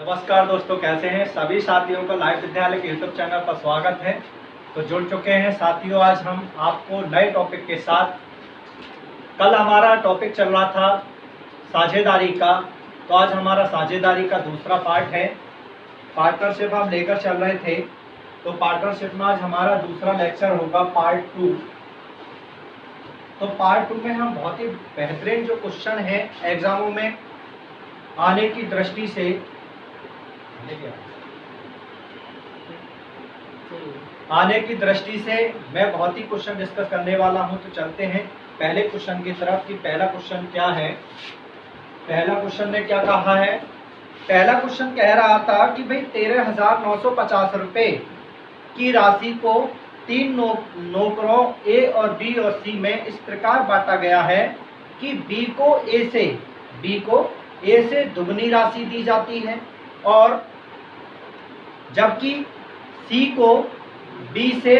नमस्कार दोस्तों, कैसे हैं सभी साथियों का लाइव विद्यालय के यूट्यूब चैनल पर स्वागत है। तो जुड़ चुके हैं साथियों, आज हम आपको नए टॉपिक के साथ। कल हमारा टॉपिक चल रहा था साझेदारी का, तो आज हमारा साझेदारी का दूसरा पार्ट है। पार्टनरशिप हम लेकर चल रहे थे, तो पार्टनरशिप में आज हमारा दूसरा लेक्चर होगा पार्ट 2। तो पार्ट 2 में हम बहुत ही बेहतरीन जो क्वेश्चन है एग्जामों में आने की दृष्टि से मैं बहुत ही क्वेश्चन डिस्कस करने वाला हूं। तो चलते हैं पहले क्वेश्चन की तरफ कि पहला क्वेश्चन क्या है। पहला क्वेश्चन ने क्या कहा है? पहला क्वेश्चन कह रहा था कि भाई 13,950 रुपए की राशि को 3 नौकरों ए और बी और सी में इस प्रकार बांटा गया है कि बी को ए से दुगनी राशि दी जाती है और जबकि सी को बी से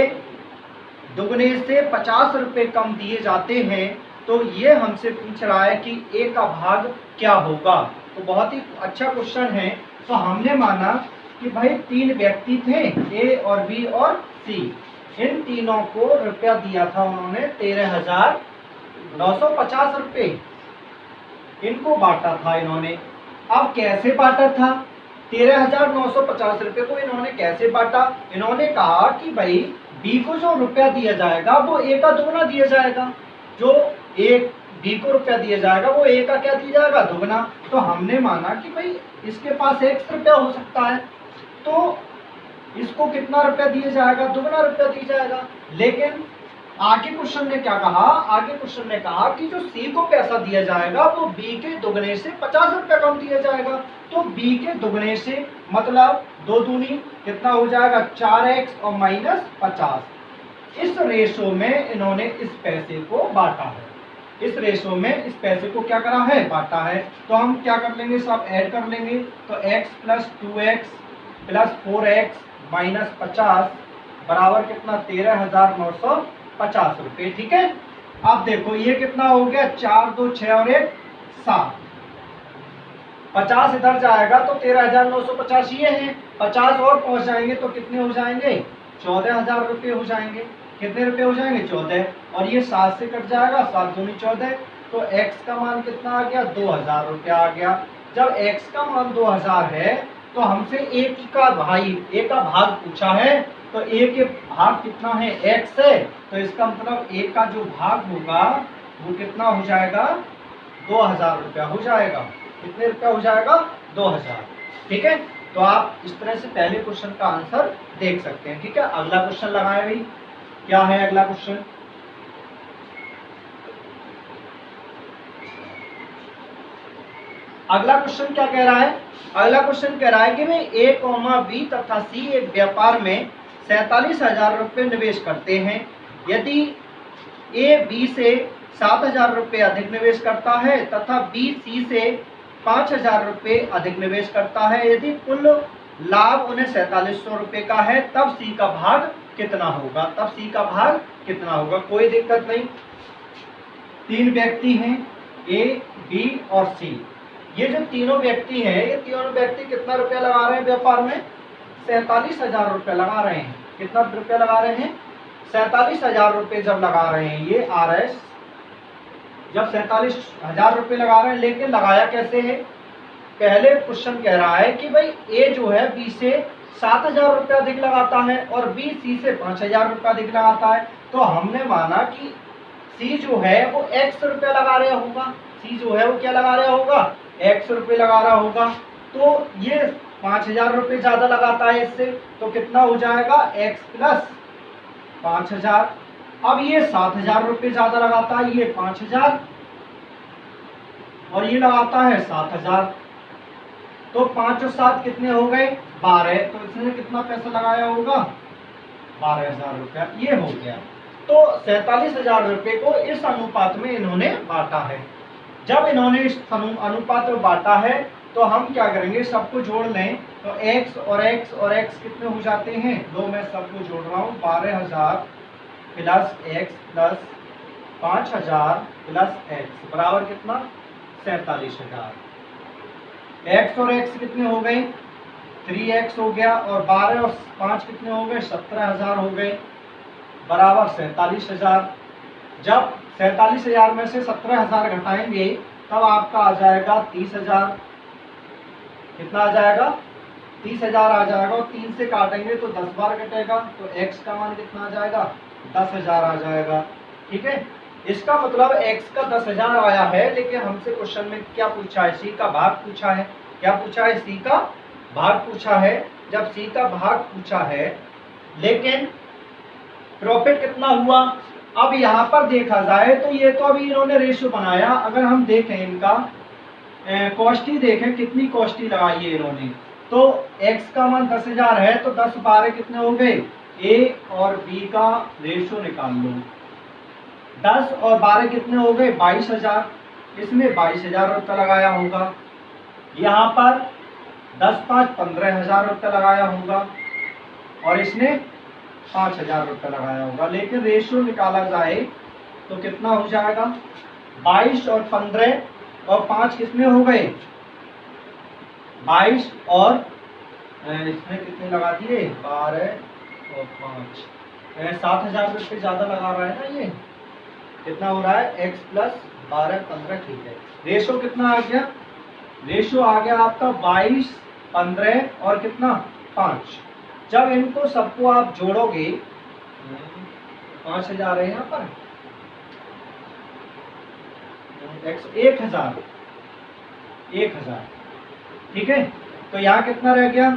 दुगने से 50 रुपए कम दिए जाते हैं। तो ये हमसे पूछ रहा है कि ए का भाग क्या होगा। तो बहुत ही अच्छा क्वेश्चन है। तो हमने माना कि भाई 3 व्यक्ति थे, ए और बी और सी। इन तीनों को रुपया दिया था उन्होंने 13,950 रुपए। इनको बांटा था इन्होंने। अब कैसे बांटा था? 13,950 रुपए को इन्होंने कैसे बांटा? इन्होंने कहा कि भाई बी को जो रुपया दिया जाएगा वो ए का दुगना दिया जाएगा। जो एक बी को रुपया दिया जाएगा वो ए का क्या दिया जाएगा? दुगना। तो हमने माना कि भाई इसके पास x रुपया हो सकता है, तो इसको कितना रुपया दिया जाएगा? दुगना रुपया दिया जाएगा। लेकिन आगे क्वेश्चन ने क्या कहा? आगे क्वेश्चन ने कहा कि जो सी को पैसा दिया जाएगा वो बी के दुगने से 50 रुपया कम दिया जाएगा। तो बी के दुगने से मतलब 2 दूनी कितना हो जाएगा? 4x और -50। इस रेशो में इन्होंने इस पैसे को बांटा है। इस रेशो में इस पैसे को क्या करा है? बांटा है। तो हम क्या कर लेंगे? सब ऐड कर लेंगे। तो x + 2x + 4x - 50 बराबर कितना? 13,950 रुपए। ठीक है। अब देखो ये कितना हो गया? 4 2 6 और 1 7। 50 इधर जाएगा तो 13,950 ये है। 50 और पहुंच जाएंगे तो कितने हो जाएंगे? 14,000 रुपये हो जाएंगे। कितने रुपए हो जाएंगे? 14। और ये 7 से कट जाएगा, 7 दूनी 14। तो x का मान कितना आ गया? 2,000 रुपया आ गया। जब x का मान 2,000 है तो हमसे ए का भाग पूछा है। तो ए के भाग कितना है? x है। तो इसका मतलब ए का जो भाग होगा वो कितना हो जाएगा? 2,000 रुपया हो जाएगा। कितने रुपया हो जाएगा? 2,000। ठीक है। तो आप इस तरह से पहले क्वेश्चन का आंसर देख सकते हैं। ठीक है। अगला क्वेश्चन लगाए भाई। क्या है अगला क्वेश्चन? अगला क्वेश्चन क्या कह रहा है? अगला क्वेश्चन कह रहा है कि भाई ए, बी तथा सी एक व्यापार में 47,000 रुपये निवेश करते हैं। यदि ए बी से 7,000 रुपये अधिक निवेश करता है तथा बी सी से 5,000 रुपये अधिक निवेश करता है, यदि कुल लाभ उन्हें 4700 रुपये का है, तब सी का भाग कितना होगा? कोई दिक्कत नहीं। 3 व्यक्ति हैं, ए बी और सी। ये जो तीनों व्यक्ति हैं, ये तीनों व्यक्ति कितना रुपया लगा रहे हैं व्यापार में? 47,000 रुपये लगा रहे हैं। कितना रुपया लगा रहे हैं? 47,000 रुपये जब लगा रहे हैं ये RS, जब 47,000 रुपये लगा रहे हैं, लेकिन लगाया कैसे है? पहले क्वेश्चन कह रहा है कि भाई ए जो है बी से 7,000 रुपये अधिक लगाता है और बी सी से 5,000 रुपये अधिक लगाता है। तो हमने माना कि सी जो है वो x रुपया लगा रहा होगा। सी जो है वो क्या लगा रहा होगा? x रुपये लगा रहा होगा। तो ये 5,000 रुपये ज्यादा लगाता है इससे, तो कितना हो जाएगा? x + 5,000। अब ये 7,000 रुपये ज्यादा लगाता है, ये 5,000 और ये लगाता है 7,000। तो 5 और 7 कितने हो गए? 12। तो इसने कितना पैसा लगाया होगा? 12,000 रुपया। ये हो गया। तो 47,000 रुपये को इस अनुपात में इन्होंने बांटा है। जब इन्होंने इस अनुपात में बांटा है तो हम क्या करेंगे? सबको जोड़ लें। तो x और x और x कितने हो जाते हैं? 2। मैं सबको जोड़ रहा हूँ। 12,000 + x + 5,000 + x बराबर कितना? 47,000। x और x कितने हो गए? 3x हो गया, और 12 और 5 कितने हो गए, 17,000 हो गए, बराबर 47,000। जब 47,000 में से 17,000 घटाएंगे तब आपका आ जाएगा 30,000। कितना आ जाएगा, 30,000 आ जाएगा, और 3 से काटेंगे तो 10 बार कटेगा, तो x का मान कितना आ जाएगा, 10,000 आ जाएगा। ठीक है, इसका मतलब x का 10,000 आया है, लेकिन हमसे क्वेश्चन में क्या पूछा है, c का भाग पूछा है। क्या पूछा है, c का भाग पूछा है। जब c का भाग पूछा है, लेकिन प्रॉफिट कितना हुआ, अब यहाँ पर देखा जाए तो ये तो अभी इन्होंने रेशियो बनाया, अगर हम देखें इनका कॉस्टी देखें कितनी कॉस्टी लगाई है इन्होंने, तो x का मान 10,000 है, तो 10 12 कितने हो गए, a और b का रेशियो निकाल लो। 10 और 12 कितने हो गए, 22,000। इसमें 22,000 रुपये लगाया होगा, यहाँ पर 10 5 15,000 रुपये लगाया होगा, और इसने 5,000 रुपये लगाया होगा। लेकिन रेशियो निकाला जाए तो कितना हो जाएगा, 22 और 15 और 5 कितने हो गए, 22, और इसमें कितने लगा दिए, 12 और 5, 7,000 रुपये ज़्यादा लगा रहा है ना ये। कितना हो रहा है, x प्लस 12 15, ठीक है। रेशियो कितना आ गया, रेशियो आ गया आपका 22 15 और कितना 5। जब इनको सबको आप जोड़ोगे, 5,000 है यहाँ पर, 1,000, ठीक है। तो यहाँ कितना रह गया,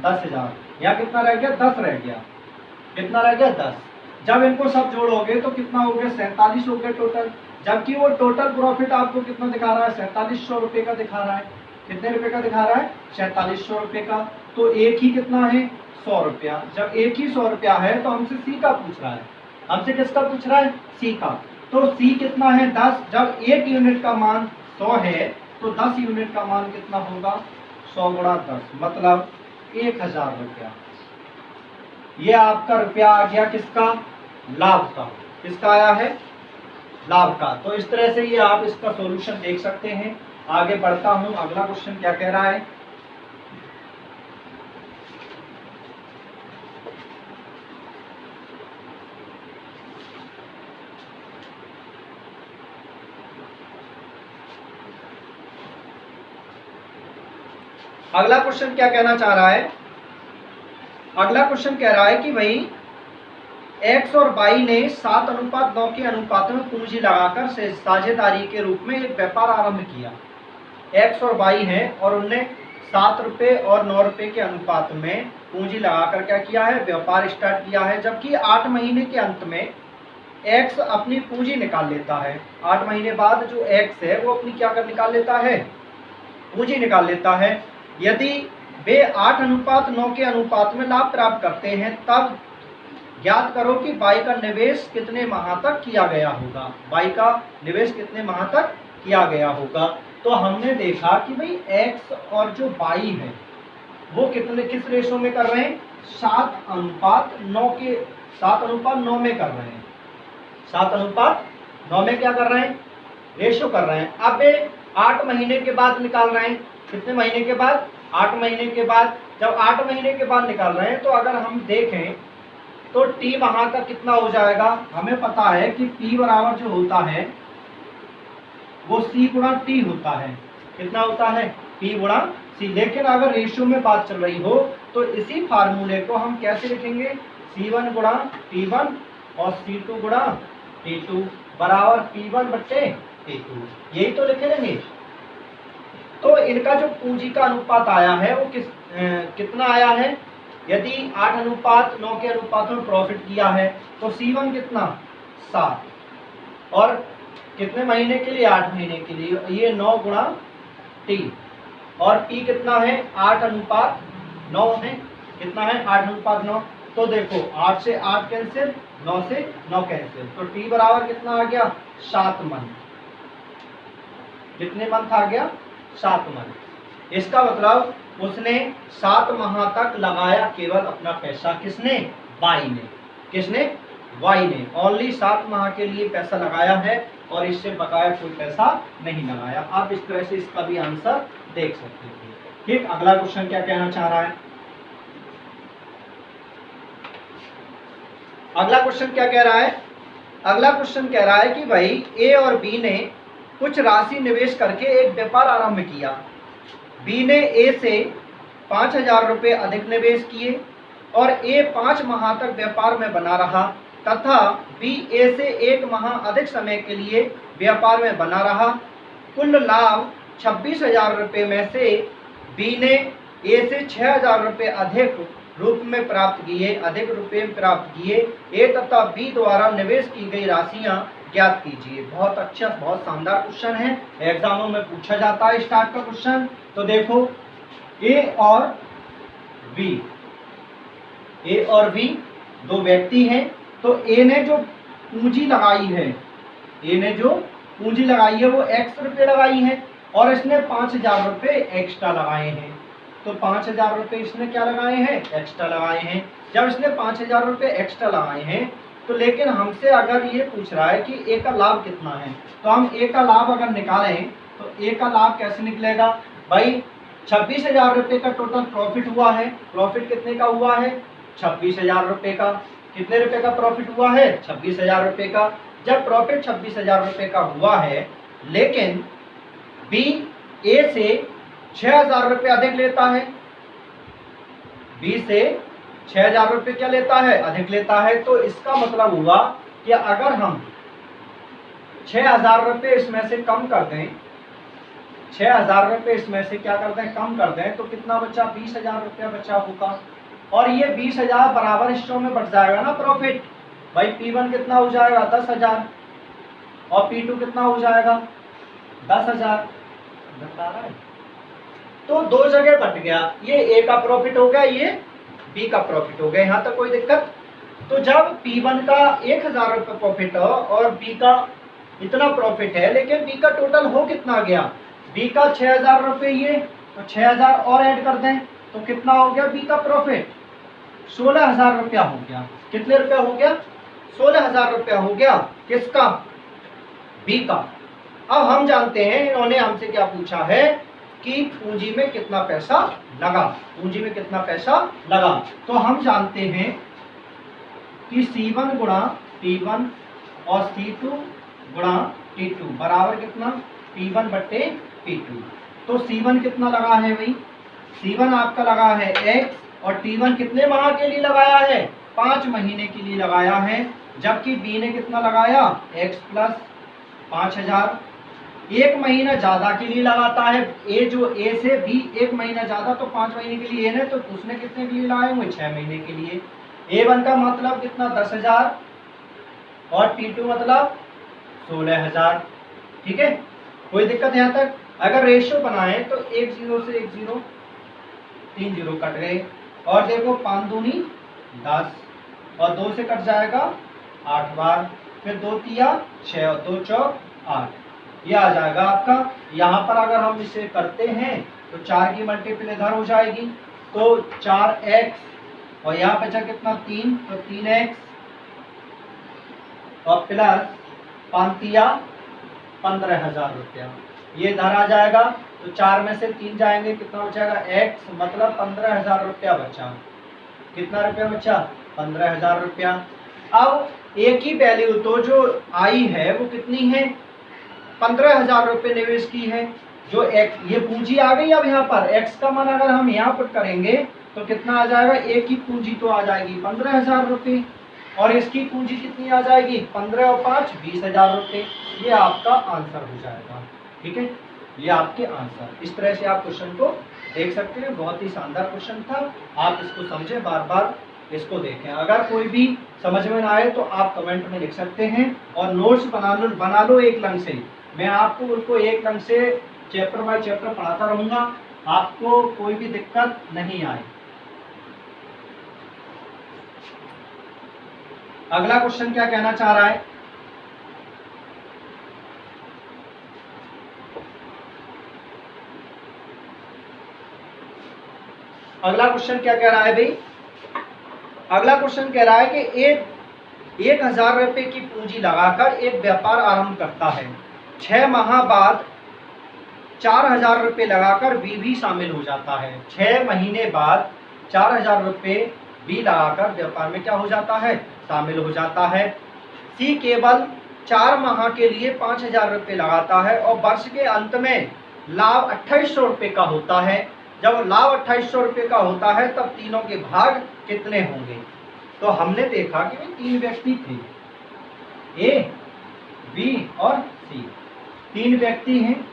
10,000, यहाँ कितना रह गया, 10 रह गया, कितना रह गया, 10। जब इनको सब जोड़ोगे तो कितना हो गया, 47 हो गया टोटल। जबकि वो टोटल प्रॉफिट आपको कितना दिखा रहा है, 4700 रुपये का दिखा रहा है। कितने रुपए का दिखा रहा है, 4700 रुपये का। तो एक ही कितना है, 100 रुपया। जब एक ही 100 रुपया है तो हमसे सी का पूछ रहा है, हमसे किसका पूछ रहा है, सी का। तो सी कितना है, 10। जब एक यूनिट का मान 100 है तो 10 यूनिट का मान कितना होगा, 100 गुणा 10, मतलब 1,000 रुपया। ये आपका रुपया आ गया किसका, लाभ का। किसका आया है, लाभ का। तो इस तरह से ये आप इसका सॉल्यूशन देख सकते हैं। आगे बढ़ता हूं, अगला क्वेश्चन क्या कह रहा है। अगला क्वेश्चन क्या कहना चाह रहा है, अगला क्वेश्चन कह रहा है कि भाई एक्स और वाई ने 7:9 के अनुपात में पूंजी लगाकर साझेदारी के रूप में एक व्यापार आरंभ किया। एक्स और वाई है और उनने 7 रुपये और 9 रुपये के अनुपात में पूंजी लगाकर क्या किया है, व्यापार स्टार्ट किया है। जबकि 8 महीने के अंत में एक्स अपनी पूंजी निकाल लेता है। 8 महीने बाद जो एक्स है वो अपनी क्या कर निकाल लेता है, पूंजी निकाल लेता है। यदि वे 8:9 के अनुपात में लाभ प्राप्त करते हैं, तब ज्ञात करो कि वाई का निवेश कितने माह तक किया गया होगा। वाई का निवेश कितने माह तक किया गया होगा। तो हमने देखा कि भाई एक्स और जो वाई है वो किस रेशो में कर रहे हैं, 7:9 के 7:9 में कर रहे हैं। 7:9 में क्या कर रहे हैं, रेशो कर रहे हैं। अब 8 महीने के बाद निकाल रहे हैं। कितने महीने के बाद, 8 महीने के बाद। जब 8 महीने के बाद निकाल रहे हैं तो अगर हम देखें तो टी वहां का कितना हो जाएगा, हमें पता है कि P बराबर जो होता है वो C गुणा T होता है। कितना होता है, P गुणा C। लेकिन अगर रेशियो में बात चल रही हो तो इसी फार्मूले को हम कैसे लिखेंगे, C1 गुणा T1 और C2 गुणा T2 बराबर P1 बट्टे T2, यही तो लिखे रहेंगे। तो इनका जो पूंजी का अनुपात आया है वो कितना आया है, यदि 8:9 के अनुपात में प्रॉफिट किया है तो C1 कितना, 7, और कितने महीने के लिए, 8 महीने के लिए, ये 9 गुणा T, और P कितना है, 8:9 है। कितना है, 8:9। तो देखो 8 से 8 कैंसिल, 9 से 9 कैंसिल, तो T बराबर कितना आ गया, 7 मंथ। कितने मंथ आ गया, 7 मंथ। इसका मतलब उसने 7 माह तक लगाया केवल अपना पैसा। किसने, वाई ने। किसने, वाई ने ओनली 7 माह के लिए पैसा लगाया है और इससे बकाया कोई पैसा नहीं लगाया। आप इस तरह से इसका भी आंसर देख सकते हैं। ठीक, अगला क्वेश्चन क्या कहना चाह रहा है? अगला क्वेश्चन क्या कह रहा है? अगला क्वेश्चन कह रहा है कि भाई ए और बी ने कुछ राशि निवेश करके एक व्यापार आरंभ किया। बी ने ए से 5,000 रुपये अधिक निवेश किए और ए 5 माह तक व्यापार में बना रहा तथा बी ए से 1 माह अधिक समय के लिए व्यापार में बना रहा। कुल लाभ 26,000 रुपये में से बी ने ए से 6,000 रुपये अधिक रुपये प्राप्त किए। ए तथा बी द्वारा निवेश की गई राशियां ज्ञात कीजिए। बहुत अच्छा, बहुत शानदार क्वेश्चन है, एग्जामों में पूछा जाता है इस टाइप का क्वेश्चन। तो देखो ए और बी दो व्यक्ति हैं। तो ए ने जो पूंजी लगाई है वो x रुपये लगाई है और इसने 5,000 रुपये एक्स्ट्रा लगाए हैं। तो 5,000 रुपये इसने क्या लगाए हैं? एक्स्ट्रा लगाए हैं। जब इसने 5,000 रुपये एक्स्ट्रा लगाए हैं तो लेकिन हमसे अगर ये पूछ रहा है कि ए का लाभ कितना है, तो हम ए का लाभ अगर निकालें तो ए का लाभ कैसे निकलेगा? भाई 26,000 रुपये का टोटल प्रॉफिट हुआ है। प्रॉफिट कितने का हुआ है? 26,000 रुपये का। कितने रुपए का प्रॉफिट हुआ है? 26,000 रुपये का। जब प्रॉफिट 26,000 रुपये का हुआ है लेकिन बी ए से 6,000 रुपये अधिक लेता है, बी से 6,000 रुपये क्या लेता है? अधिक लेता है। तो इसका मतलब हुआ कि अगर हम 6,000 रुपये इसमें से कम कर दें, 6,000 रुपये इसमें से क्या कर दें? कम कर दें, तो कितना बचा? 20,000 रुपया बचा होगा। और ये 20,000 बराबर हिस्सों में बट जाएगा ना प्रॉफिट। भाई P1 कितना हो जाएगा? 10,000 और P2 कितना हो जाएगा? 10,000। तो दो जगह बट गया, ये ए का प्रॉफिट हो गया, ये बी का प्रॉफिट हो गया। यहाँ तक कोई दिक्कत? तो जब P1 का 1,000 रुपये प्रॉफिट हो और बी का इतना प्रॉफिट है लेकिन बी का टोटल हो कितना गया? बी का 6,000 रुपये, ये तो 6,000 और ऐड कर दें तो कितना हो गया? बी का प्रॉफिट 16,000 रुपया हो गया। कितने रुपया हो गया? 16,000 रुपया हो गया। किसका? बी का। अब हम जानते हैं इन्होंने हमसे क्या पूछा है कि पूंजी में कितना पैसा लगा। पूंजी में कितना पैसा लगा तो हम जानते हैं कि C1 गुणा T1 और C2 गुणा T2 बराबर कितना? P1 बट्टे P2। तो C1 कितना लगा है भाई? C1 आपका लगा है X और T1 कितने माह के लिए लगाया है? 5 महीने के लिए लगाया है। जबकि B ने कितना लगाया? X plus 5,000। 1 महीना ज्यादा के लिए लगाता है ए, जो ए से बी 1 महीना ज्यादा, तो 5 महीने के लिए ए ने, तो उसने कितने के लिए लगाए होंगे? 6 महीने के लिए। A1 का मतलब कितना? 10,000 और T2 मतलब 16,000। ठीक है, कोई दिक्कत यहाँ तक? अगर रेशियो बनाए तो 1 0 से 1 0, 3 0 कट गए और देखो 5 दूनी 10 और 2 से कट जाएगा 8 बार, फिर 2 तिया 6 और 2 चौक 8, ये आ जाएगा आपका। यहाँ पर अगर हम इसे करते हैं तो 4 की मल्टीपल इधर हो जाएगी, तो 4x और यहाँ बचा कितना? 3, तो 3x और प्लस 5 तिया 15,000 रुपया, ये इधर आ जाएगा। तो 4 में से 3 जाएंगे, कितना बचेगा? x, मतलब 15,000 रुपया बचा। कितना रुपया बचा? 15,000 रुपया। अब ए की वैल्यू तो जो आई है वो कितनी है? 15,000 रुपये निवेश की है। जो x, ये पूंजी आ गई। अब यहाँ पर x का मान अगर हम यहाँ पुट करेंगे तो कितना आ जाएगा? ए की पूंजी तो आ जाएगी 15,000 रुपये और इसकी पूंजी कितनी आ जाएगी? 15 और 5 20,000 रुपये। ये आपका आंसर हो जाएगा। ठीक है, ये आपके आंसर। इस तरह से आप क्वेश्चन को देख सकते हैं। बहुत ही शानदार क्वेश्चन था, आप इसको समझें, बार बार इसको देखें। अगर कोई भी समझ में ना आए तो आप कमेंट में लिख सकते हैं और नोट्स बना लो एक लाइन से। मैं आपको उनको एक ढंग से चैप्टर बाय चैप्टर पढ़ाता रहूंगा, आपको कोई भी दिक्कत नहीं आए। अगला क्वेश्चन क्या कहना चाह रहा है? अगला क्वेश्चन क्या कह रहा है भाई? अगला क्वेश्चन कह रहा है कि 1,000 रुपये की पूंजी लगाकर एक व्यापार आरंभ करता है। 6 माह बाद 4,000 रुपये लगाकर बी भी शामिल हो जाता है। 6 महीने बाद 4,000 रुपये बी लगाकर व्यापार में क्या हो जाता है, शामिल हो जाता है। सी केवल 4 माह के लिए 5,000 रुपये लगाता है और वर्ष के अंत में लाभ 2,800 रुपये का होता है। जब लाभ 2,800 रुपये का होता है तब तीनों के भाग कितने होंगे। तो हमने देखा कि 3 व्यक्ति थे, ए, बी और सी। 3 व्यक्ति हैं।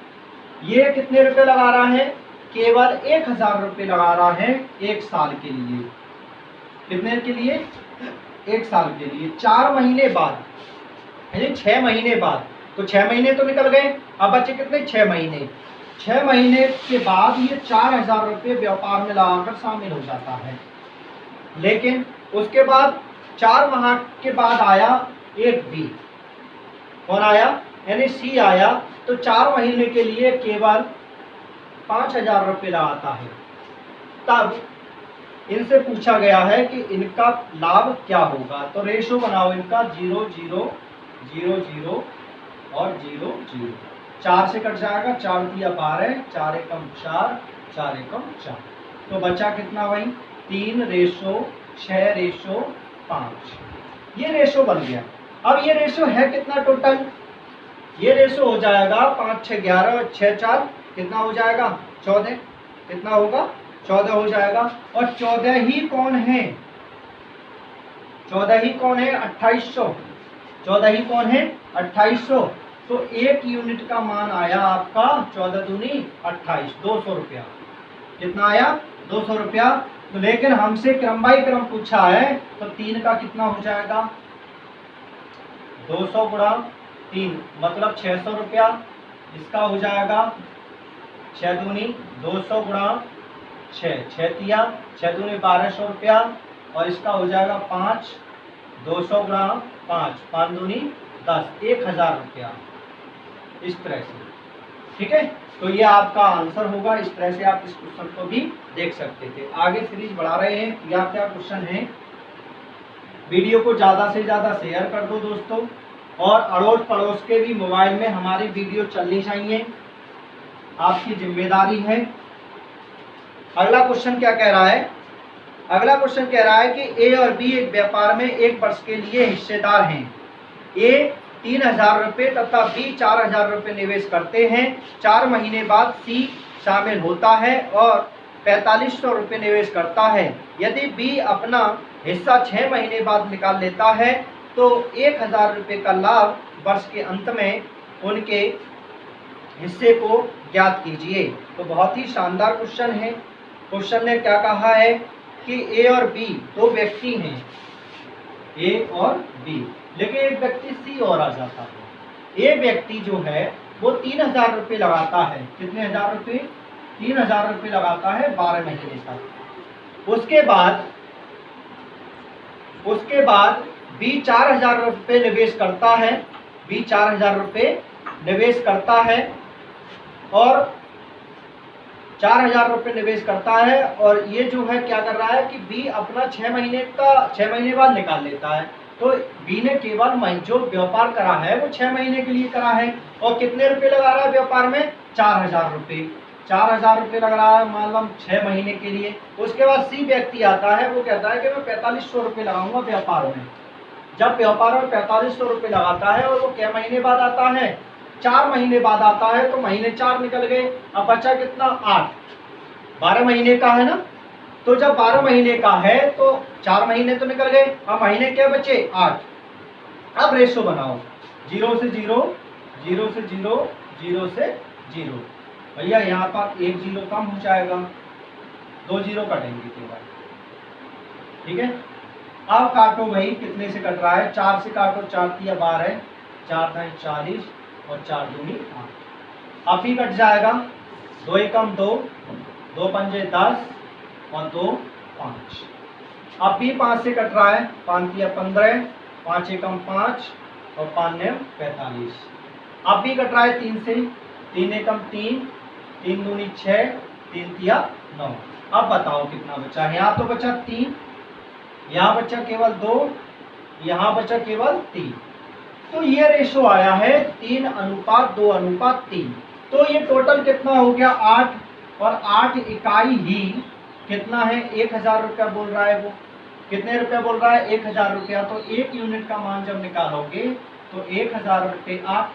ये कितने रुपए लगा रहा है, केवल 1,000 रुपये लगा रहा है 1 साल के लिए। कितने के लिए, 1 साल के लिए। 4 महीने बाद यानी 6 महीने बाद, तो 6 महीने तो निकल गए, अब बचे कितने, 6 महीने। 6 महीने के बाद ये 4,000 रुपये व्यापार में लगाकर शामिल हो जाता है। लेकिन उसके बाद 4 माह के बाद आया एक बी, कौन आया, यानी सी आया, तो 4 महीने के लिए केवल 5,000 रुपये लगाता है। तब इनसे पूछा गया है कि इनका लाभ क्या होगा। तो रेशो बनाओ इनका 0 0 0 0 और 0 0। 4 से कट जाएगा, 4 दिया 12, 4 एकम 4, 4 एकम 4। तो बचा कितना भाई, 3 रेशो 6 रेशो 5। ये रेशो बन गया। अब ये रेशो है कितना टोटल, ये रेशो हो जाएगा 5 6 11 और 6 4 कितना हो जाएगा, 14। कितना होगा, 14 हो जाएगा। और 14 ही कौन है, 14 ही कौन है, 2,800। 14 ही कौन है, 2,800। तो 1 यूनिट का मान आया आपका 14 दूनी 28, 200 रुपया। कितना आया, 200 रुपया। तो लेकिन हमसे क्रम बाई क्रम पूछा है, तो 3 का कितना हो जाएगा, 200 गुणा 3 मतलब 600 रुपया। इसका हो जाएगा 6 दूनी 200 गुणा 6, 6 तिया 6 दूनी 1,200 रुपया। और इसका हो जाएगा 5, 200 गुणा 5, 5 दूनी 10, 1,000 रुपया। इस तरह से, ठीक है। तो ये आपका आंसर होगा। इस तरह से आप इस क्वेश्चन को भी देख सकते थे। आगे सीरीज बढ़ा रहे हैं, क्या क्या क्वेश्चन है। वीडियो को ज़्यादा से ज़्यादा शेयर कर दो दोस्तों, और अड़ोस पड़ोस के भी मोबाइल में हमारी वीडियो चलनी चाहिए, आपकी जिम्मेदारी है। अगला क्वेश्चन क्या कह रहा है, अगला क्वेश्चन कह रहा है कि ए और बी एक व्यापार में 1 वर्ष के लिए हिस्सेदार हैं। ए 3,000 रुपये तथा बी 4,000 रुपये निवेश करते हैं। 4 महीने बाद सी शामिल होता है और 4,500 रुपये निवेश करता है। यदि बी अपना हिस्सा 6 महीने बाद निकाल लेता है तो 1,000 रुपये का लाभ वर्ष के अंत में उनके हिस्से को ज्ञात कीजिए। तो बहुत ही शानदार क्वेश्चन है। क्वेश्चन ने क्या कहा है कि ए और बी 2 व्यक्ति हैं, ए और बी, लेकिन एक व्यक्ति सी और आ जाता है। ए व्यक्ति जो है वो 3,000 रुपये लगाता है। कितने हजार रुपये, 3,000 रुपये लगाता है 12 महीने तक। उसके बाद बी 4,000 रुपये निवेश करता है। बी 4,000 रुपये निवेश करता है और 4,000 रुपये निवेश करता है। और ये जो है क्या कर रहा है कि बी अपना 6 महीने बाद निकाल लेता है। तो बी ने केवल जो व्यापार करा है वो 6 महीने के लिए करा है। और कितने रुपए लगा रहा है व्यापार में, 4,000 रुपये। 4,000 रुपये लग रहा है मतलब 6 महीने के लिए। उसके बाद सी व्यक्ति आता है, वो कहता है कि मैं 4,500 रुपये लगाऊंगा व्यापार में। जब व्यापार में 4,500 रुपये लगाता है और वो क्या महीने बाद आता है, 4 महीने बाद आता है। तो महीने 4 निकल गए, अब बचा कितना, 8। 12 महीने का है ना। तो जब 12 महीने का है तो 4 महीने तो निकल गए, अब महीने क्या बचे, 8। अब रेशो बनाओ, 0 से 0, 0 से 0, 0 से 0। भैया यहाँ पर 1 0 कम हो जाएगा, 2 0 कटेंगे केवल, ठीक है। अब काटो भाई, कितने से कट रहा है, 4 से काटो, 4 तिया 12, 4 दाएं 40 और 4 दूनी 8। अब ही कट जाएगा, 2 एकम 2, 2 पंजे 10 और 2 5। अब भी 5 से कट रहा है, 5 तिया 15, 5 एकम 5 और 5 नेम 45। अब भी कट रहा है 3 से, 3 एकम 3, 3 दूनी 6, 3 तिया 9। अब बताओ कितना बचा, यहाँ तो बचा 3, यहाँ बचा केवल 2, यहाँ बचा केवल 3। तो ये रेशो आया है 3:2:3। तो ये टोटल कितना हो गया 8, और 8 इकाई ही कितना है 1000 रुपया बोल रहा है। वो कितने रुपया बोल रहा है 1000 रुपया। तो एक यूनिट का मान जब निकालोगे तो 1000 बटे 8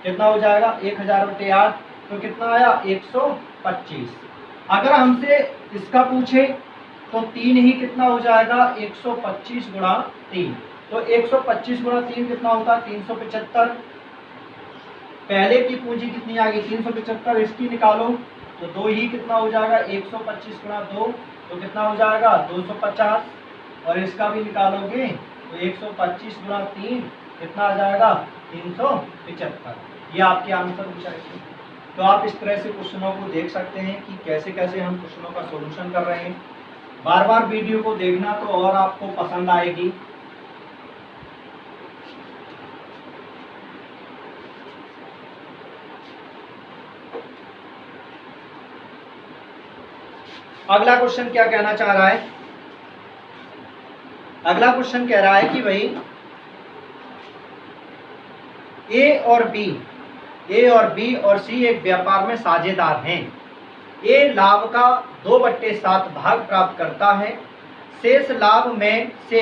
कितना हो जाएगा 1000 बटे 8 तो कितना आया 125। अगर हमसे इसका पूछे तो 3 ही कितना हो जाएगा 125 गुणा 3। तो 125 गुणा 3 कितना होता है 375। पहले की पूंजी कितनी आ गई 375, इसकी निकालो तो 2 ही कितना हो जाएगा 125 गुणा 2 तो कितना हो जाएगा 250, और इसका भी निकालोगे तो 125 गुणा 3 कितना आ जाएगा 375। ये आपके आंसर हो जाएंगे। तो आप इस तरह से क्वेश्चनों को देख सकते हैं कि कैसे कैसे हम क्वेश्चनों का सॉल्यूशन कर रहे हैं। बार बार वीडियो को देखना तो और आपको पसंद आएगी। अगला क्वेश्चन क्या कहना चाह रहा है, अगला क्वेश्चन कह रहा है कि भाई ए और बी और सी एक व्यापार में साझेदार हैं। ए लाभ का 2/7 भाग प्राप्त करता है। शेष लाभ में से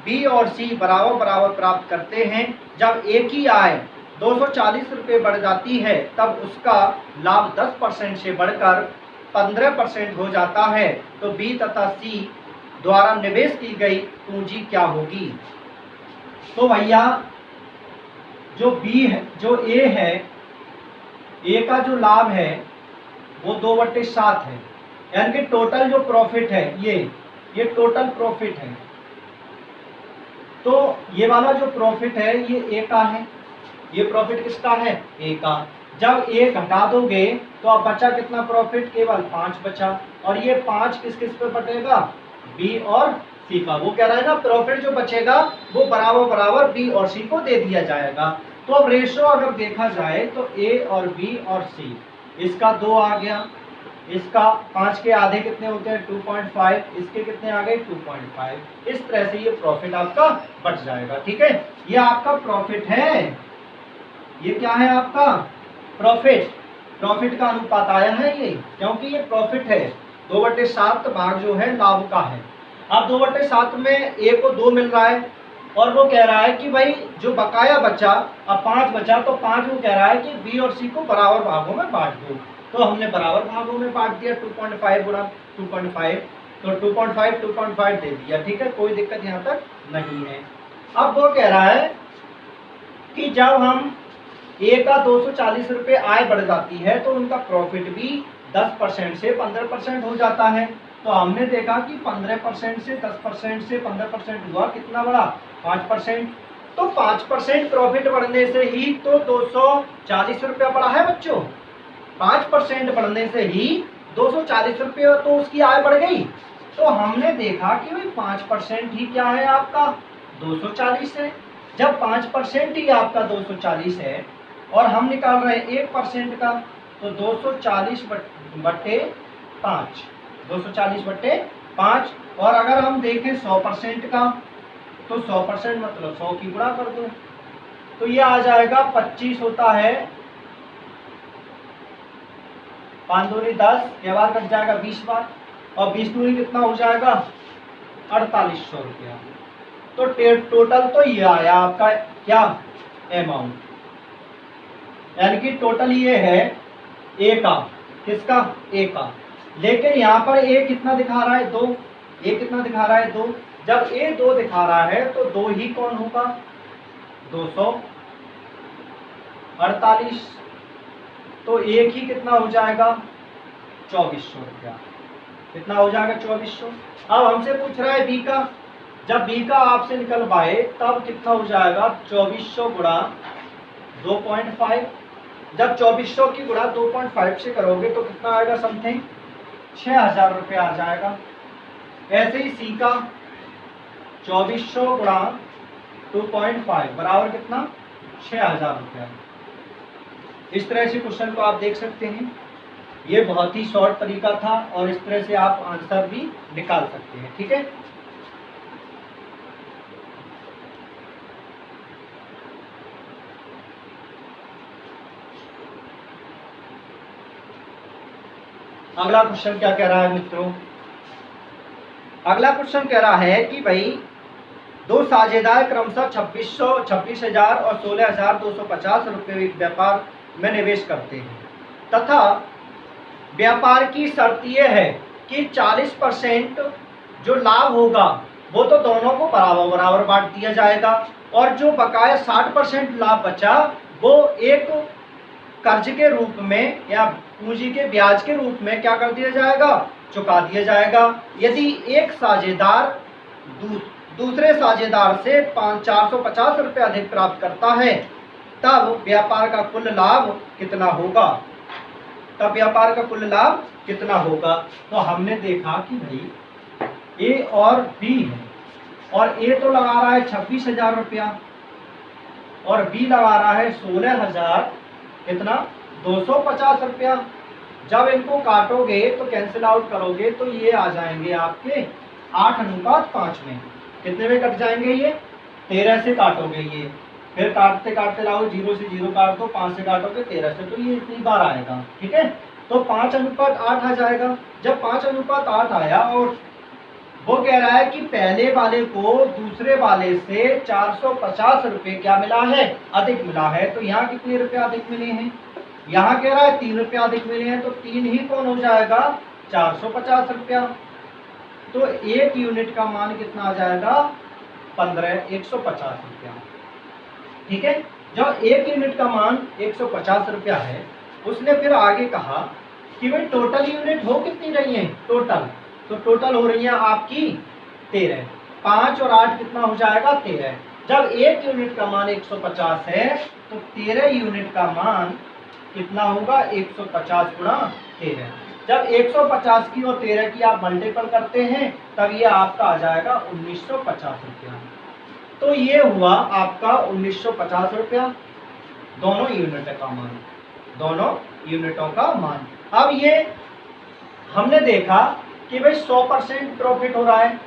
बी और सी बराबर बराबर प्राप्त करते हैं। जब ए की आय 240 रुपये बढ़ जाती है तब उसका लाभ 10% से बढ़कर 15% हो जाता है। तो बी तथा सी द्वारा निवेश की गई पूंजी क्या होगी। तो भैया जो बी है, जो ए है, ए का जो लाभ है वो 2/7 है, यानी कि टोटल जो प्रॉफिट है ये टोटल प्रॉफिट है। तो ये वाला जो प्रॉफिट है ये ए का है, ये प्रॉफिट किसका है ए का। जब ए घटा दोगे तो अब बचा कितना प्रॉफिट, केवल 5 बचा, और ये 5 किस किस पे बटेगा बी और सी का। वो कह रहा है ना प्रॉफिट जो बचेगा वो बराबर बराबर बी और सी को दे दिया जाएगा। तो अब रेशो अगर देखा जाए तो ए और बी और सी, इसका 2 आ गया, इसका 5 के आधे कितने होते हैं 2.5, इसके कितने आ गए 2.5। इस तरह से ये प्रॉफिट आपका बच जाएगा। ठीक है, ये आपका प्रॉफिट है, ये क्या है आपका प्रॉफिट। प्रॉफिट का अनुपात आया है ये, क्योंकि ये प्रॉफिट है। 2/7 भाग जो है लाभ का है। अब 2/7 में ए को 2 मिल रहा है और वो कह रहा है कि भाई जो बकाया बचा, अब 5 बचा तो 5 वो कह रहा है कि बी और सी को बराबर भागों में बांट दो। तो हमने बराबर भागों में बांट दिया 2.5 गुणा 2.5, तो 2.5 दे दिया। ठीक है, कोई दिक्कत यहाँ तक नहीं है। अब वो कह रहा है कि जब हम ए का 240 रुपये आय बढ़ जाती है तो उनका प्रॉफिट भी 10% से 15% हो जाता है। तो हमने देखा कि 15% से 10% से 15% हुआ कितना बड़ा 5%। तो 5% प्रॉफिट बढ़ने से ही तो 240 रुपया बढ़ा है बच्चों। 5% बढ़ने से ही 240 रुपये तो उसकी आय बढ़ गई। तो हमने देखा कि भाई 5% ही क्या है आपका 240 है। जब 5% ही आपका 240 है और हम निकाल रहे हैं 1% का, तो 240 बटे 5, 240 बटे 5। और अगर हम देखें 100% का, तो 100% मतलब 100 की गुणा कर दो, तो ये आ जाएगा 25 होता है, 5 दूनी 10, क्या बार कट जाएगा 20 बार, और 20 दूनी कितना हो जाएगा 4800 रुपया। तो टोटल तो ये आया आपका क्या अमाउंट, यानी कि टोटल ये है ए का, किसका ए का। लेकिन यहाँ पर ए कितना दिखा रहा है 2, ए कितना दिखा रहा है 2। जब ए 2 दिखा रहा है तो 2 ही कौन होगा 248, तो एक ही कितना हो जाएगा 2400 रुपया। कितना हो जाएगा 2400। अब हमसे पूछ रहा है बी का, जब बी का आपसे निकलवाए तब कितना हो जाएगा 2400 गुणा 2.5। जब 2400 की गुणा 2.5 से करोगे तो कितना आएगा समथिंग 6000 रुपया आ जाएगा। ऐसे ही सी का 2400 गुणा 2.5 बराबर कितना 6000 रुपया। इस तरह से क्वेश्चन को आप देख सकते हैं। ये बहुत ही शॉर्ट तरीका था और इस तरह से आप आंसर भी निकाल सकते हैं। ठीक है, अगला क्वेश्चन क्या कह रहा है मित्रों, अगला क्वेश्चन कह रहा है कि भाई दो साझेदार क्रमशः 26,000 और 16,250 रुपये व्यापार में निवेश करते हैं तथा व्यापार की शर्त यह है कि 40% जो लाभ होगा वो तो दोनों को बराबर बराबर बांट दिया जाएगा और जो बकाया 60% लाभ बचा वो एक कर्ज के रूप में या पूंजी के ब्याज के रूप में क्या कर दिया जाएगा, चुका दिया जाएगा। यदि एक साझेदार दूसरे साझेदार से 450 रुपये अधिक प्राप्त करता है तब व्यापार का कुल लाभ कितना होगा, तब व्यापार का कुल लाभ कितना होगा। तो हमने देखा कि भाई ए और बी है और ए तो लगा रहा है 26,000 रुपया और बी लगा रहा है 16,000 कितना 250 रुपया। जब इनको काटोगे तो कैंसिल आउट करोगे तो ये आ जाएंगे आपके 8:5 में। कितने में कट जाएंगे ये, 13 से काटोगे ये, फिर काटते काटते लाओ 0 से 0 काट दो, 5 से काटोगे 13 से, तो ये इतनी बार आएगा। ठीक है, तो 5:8 आ जाएगा। जब 5:8 आया और वो कह रहा है कि पहले वाले को दूसरे वाले से 450 रुपये क्या मिला है, अधिक मिला है। तो यहाँ कितने रुपए अधिक मिले हैं, यहाँ कह रहा है 3 रुपये अधिक मिले हैं, तो 3 ही कौन हो जाएगा 450 रुपया। तो एक यूनिट का मान कितना आ जाएगा 150 रुपया। ठीक है, जब एक यूनिट का मान 150 रुपया है, उसने फिर आगे कहा कि भाई टोटल यूनिट हो कितनी रही है टोटल, तो टोटल हो रही है आपकी 13। 5 और 8 कितना हो जाएगा 13। जब एक यूनिट का मान 150 है तो 13 यूनिट का मान कितना होगा 150 गुणा 13। जब 150 की और 13 की आप मल्टीपल करते हैं तब ये आपका आ जाएगा 1950 रुपया। तो ये हुआ आपका 1950 रुपया दोनों यूनिट का मान, दोनों यूनिटों का मान। अब ये हमने देखा कि भाई 100% प्रॉफिट हो रहा है।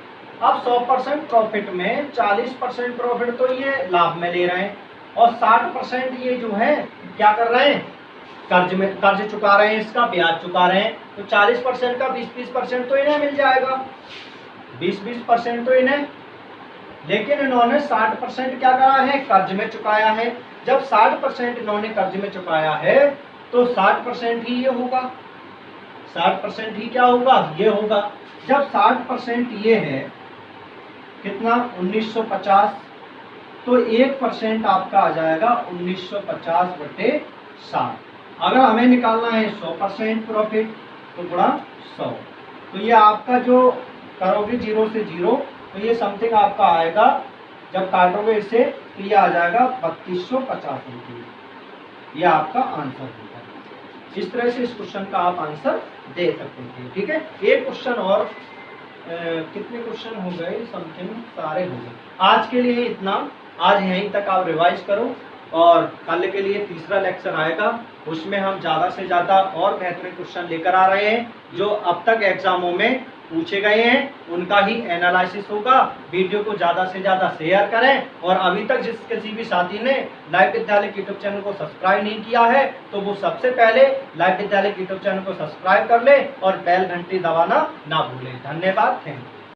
अब 100% प्रॉफिट में 40% प्रॉफिट तो ये लाभ में ले रहे हैं और 60% ये जो है क्या कर रहे हैं, कर्ज चुका रहे हैं, इसका ब्याज चुका रहे हैं। तो 40% का 20% तो इन्हें मिल जाएगा, 20% तो इन्हें, लेकिन इन्होंने 60% क्या करा है, कर्ज में चुकाया है। जब 60% इन्होंने कर्ज में चुकाया है तो 60% ही ये होगा, 60% ही क्या होगा, ये होगा। जब 60% ये है कितना 1950, तो 1% आपका आ जाएगा 1950 बटे 60। अगर हमें निकालना है 100% प्रॉफिट तो गुणा 100, तो ये आपका जो करोगे 0 से 0 तो ये समथिंग आपका आएगा, जब काटोगे इसे तो ये आ जाएगा 3250 रुपये। ये आपका आंसर होगा। इस तरह से इस क्वेश्चन का आप आंसर दे सकते थे। ठीक है, एक क्वेश्चन और, कितने क्वेश्चन हो गए, समथिंग सारे हो गए। आज के लिए इतना, आज यहीं तक आप रिवाइज करो और कल के लिए तीसरा लेक्चर आएगा, उसमें हम ज़्यादा से ज़्यादा और बेहतरीन क्वेश्चन लेकर आ रहे हैं जो अब तक एग्जामों में पूछे गए हैं, उनका ही एनालिसिस होगा। वीडियो को ज़्यादा से ज़्यादा शेयर करें और अभी तक जिस किसी भी साथी ने लाइव विद्यालय यूट्यूब चैनल को सब्सक्राइब नहीं किया है तो वो सबसे पहले लाइव विद्यालय यूट्यूब चैनल को सब्सक्राइब कर ले और बेल घंटी दबाना ना भूलें। धन्यवाद, थैंक यू।